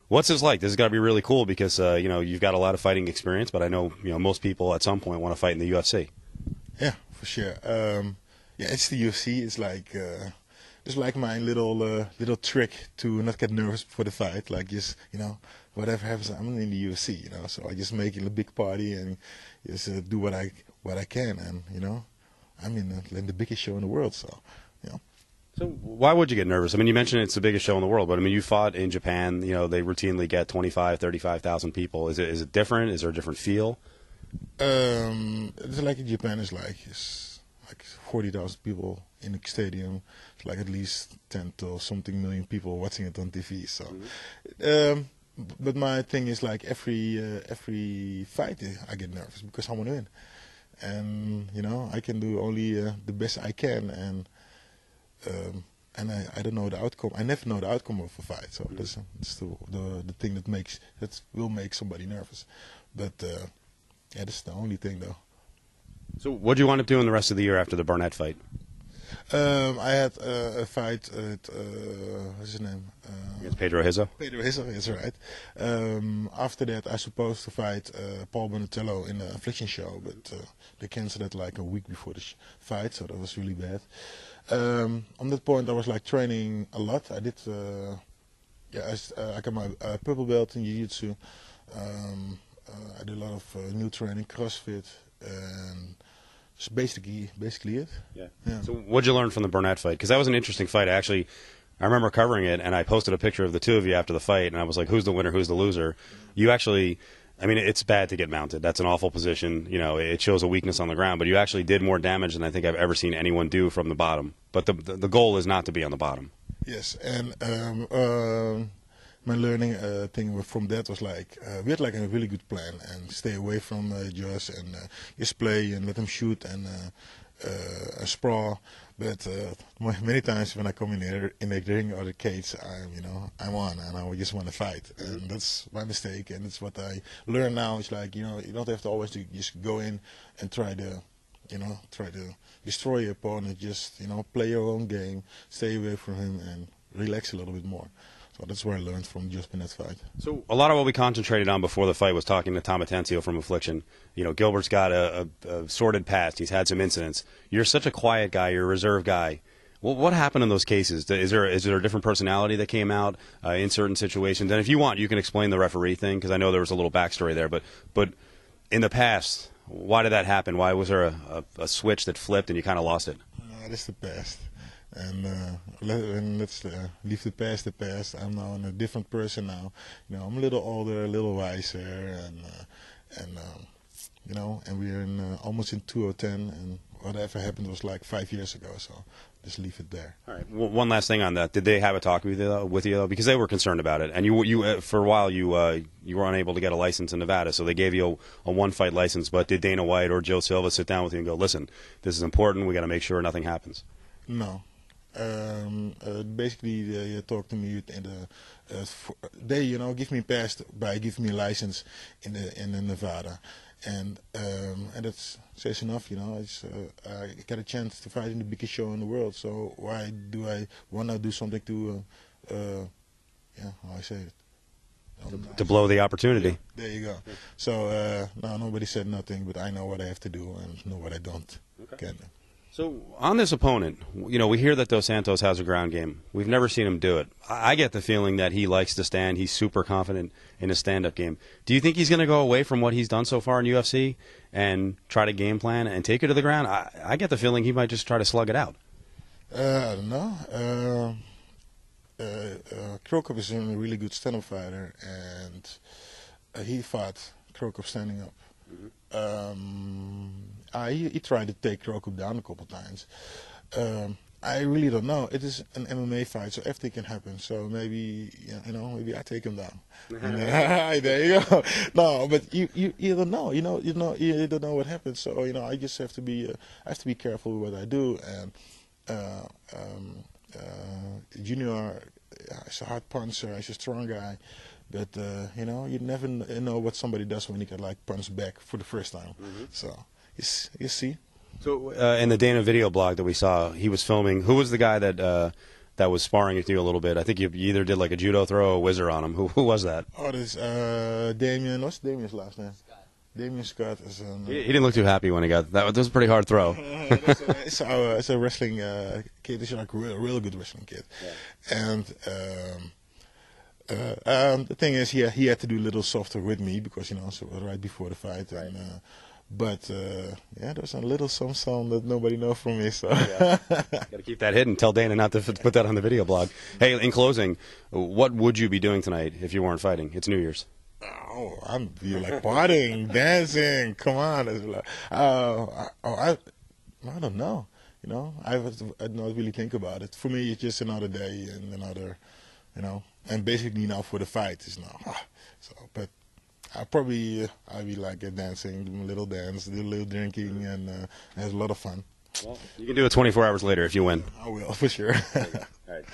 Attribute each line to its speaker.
Speaker 1: What's this like? This has got to be really cool because you've got a lot of fighting experience, but I know most people at some point want to fight in the UFC.
Speaker 2: Yeah, for sure. Yeah, it's the UFC. It's like just like my little trick to not get nervous before the fight. Like just whatever happens, I'm in the UFC. So I just make it a big party and just do what I can, and I'm in the biggest show in the world. So
Speaker 1: So why would you get nervous? I mean, you mentioned it's the biggest show in the world, but I mean, you fought in Japan. They routinely get 25, 35,000 people. Is it different? Is there a different feel?
Speaker 2: It's like in Japan. It's like 40,000 people in the stadium. It's like at least 10 to something million people watching it on TV. So, but my thing is like every fight I get nervous because I want to win, and I can do only the best I can, and I don't know the outcome. I never know the outcome of a fight, so that's the thing that will make somebody nervous. But yeah, that's the only thing though.
Speaker 1: So what do you wind up doing the rest of the year after the Barnett fight?
Speaker 2: I had a fight at what's his name?
Speaker 1: Against Pedro Rizzo.
Speaker 2: Pedro Rizzo, that's right. After that, I was supposed to fight Paul Bonatello in an affliction show, but they canceled it like a week before the fight, so that was really bad. On that point, I was like training a lot. I did, I got my purple belt in jiu-jitsu. I did a lot of new training, CrossFit, and just basically it.
Speaker 1: Yeah. So what'd you learn from the Burnett fight? Because that was an interesting fight. I remember covering it, and I posted a picture of the two of you after the fight, and I was like, who's the winner, who's the loser? You actually, I mean, it's bad to get mounted. That's an awful position. It shows a weakness on the ground, but you actually did more damage than I think I've ever seen anyone do from the bottom. But the goal is not to be on the bottom.
Speaker 2: Yes, and my learning thing from that was like, we had like a really good plan, and stay away from Josh, and just play and let him shoot and sprawl. But many times when I come in the ring or the cage, I'm on, and I just want to fight, and that's my mistake, and it's what I learn now. It's like you don't have to always just go in and try to destroy your opponent. Just play your own game, stay away from him, and relax a little bit more. So that's where I learned from just in that fight.
Speaker 1: So a lot of what we concentrated on before the fight was talking to Tom Atencio from Affliction. Gilbert's got a sordid past. He's had some incidents. You're such a quiet guy. You're a reserved guy. Well, what happened in those cases? Is there a different personality that came out in certain situations? And if you want, you can explain the referee thing, because I know there was a little backstory there. But in the past, why did that happen? Why was there a switch that flipped and you kind of lost it?
Speaker 2: That's the past. And let's leave the past. I'm now a different person now. I'm a little older, a little wiser, and we're almost in 2010, and whatever happened was like 5 years ago. So just leave it there.
Speaker 1: All right. Well, one last thing on that. Did they have a talk with you though? Because they were concerned about it, and you for a while you were unable to get a license in Nevada, so they gave you a one-fight license. But did Dana White or Joe Silva sit down with you and go, "Listen, this is important. We got to make sure nothing happens"?
Speaker 2: No. Basically, they talk to me and they give me pass by giving me a license in Nevada, and that says enough. I got a chance to fight in the biggest show in the world, so why do I want to do something to how I say it,
Speaker 1: to blow the opportunity?
Speaker 2: Yeah, there you go. So no, nobody said nothing, but I know what I have to do and know what I don't can do.
Speaker 1: So on this opponent, we hear that Dos Santos has a ground game. We've never seen him do it. I get the feeling that he likes to stand. He's super confident in his stand-up game. Do you think he's going to go away from what he's done so far in UFC and try to game plan and take it to the ground? I get the feeling he might just try to slug it out.
Speaker 2: I don't know. Krokop is a really good stand-up fighter, and he fought Krokop standing up. He tried to take Krokop down a couple times. I really don't know. It is an MMA fight, so everything can happen. So maybe maybe I take him down. There you go. No, but you don't know. You don't know what happens. So I just have to be careful with what I do. And Junior is a hard puncher. He's a strong guy. But you never know what somebody does when he can like punch back for the first time. So you see.
Speaker 1: So in the Dana video blog that we saw, he was filming. Who was the guy that that was sparring with you a little bit. I think you either did like a judo throw or a whizzer on him. Who was that?
Speaker 2: Oh, this Damien. What's Damien's last name? Damien Scott is an,
Speaker 1: He didn't look too happy when he got that. That was a pretty hard throw.
Speaker 2: it's a wrestling kid. He's like a real good wrestling kid. Yeah. And the thing is, he had to do a little softer with me because, so it was right before the fight. Right. And, but there's a little some that nobody knows from me. So
Speaker 1: got to keep that hidden. Tell Dana not to put that on the video blog. Hey, in closing, what would you be doing tonight if you weren't fighting? It's New Year's.
Speaker 2: Oh, I'm be like partying, dancing. Come on, it's like, I don't know. I don't really think about it. For me, it's just another day and another, and basically now for the fight is now. So, but I'll be like dancing, do a little dance, do a little drinking, and have a lot of fun.
Speaker 1: Well, you can do it 24 hours later if you win.
Speaker 2: I will for sure.
Speaker 1: All right,